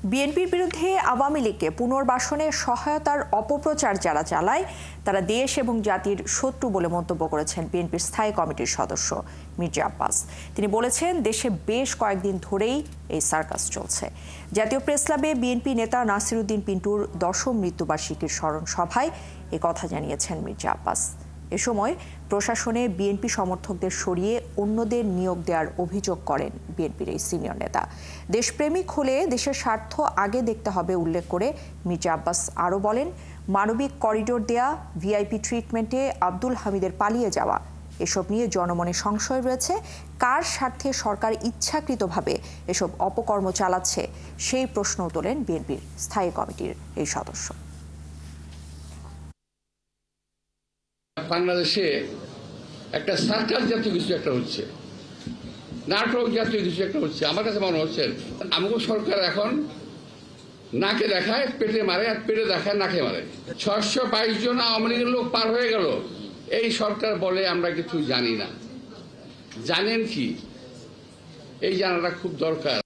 বিএনপির বিরুদ্ধে আওয়ামী লীগকে পুনর্বাসনে সহায়তার অপপ্রচার যারা চালায় তারা দেশ এবং জাতির শত্রু বলে মন্তব্য করেছেন বিএনপির স্থায়ী কমিটির সদস্য মির্জা আব্বাস। তিনি বলেছেন, দেশে বেশ কয়েকদিন ধরেই এই সার্কাস চলছে। জাতীয় প্রেস ক্লাবে বিএনপি নেতা নাসির উদ্দিন পিন্টুর 10ম মৃত্যুবার্ষিকীর স্মরণ সভায় একথা জানিয়েছেন মির্জা আব্বাস। এ সময় প্রশাসনে বিএনপি সমর্থকদের সরিয়ে অন্যদের নিয়োগ দেওয়ার অভিযোগ করেন বিএনপির এই সিনিয়র নেতা। দেশপ্রেমিক হলে দেশের স্বার্থ আগে দেখতে হবে উল্লেখ করে মির্জা আব্বাস আরও বলেন, মানবিক করিডোর দেয়া, ভিআইপি ট্রিটমেন্টে আব্দুল হামিদের পালিয়ে যাওয়া, এসব নিয়ে জনমনে সংশয় রয়েছে। কার স্বার্থে সরকার ইচ্ছাকৃতভাবে এসব অপকর্ম চালাচ্ছে সেই প্রশ্নও তোলেন বিএনপির স্থায়ী কমিটির এই সদস্য। বাংলাদেশে একটা সার্কাস জাতীয় কিছু একটা হচ্ছে, নাটক জাতীয় কিছু একটা হচ্ছে। আমার কাছে মনে হচ্ছে আমাকে সরকার এখন নাকে দেখায় পেটে মারে, আর পেটে দেখায় নাকে মারে। 622 জন আওয়ামী লীগের লোক পার হয়ে গেল, এই সরকার বলে আমরা কিছু জানি না। জানেন কি? এই জানাটা খুব দরকার।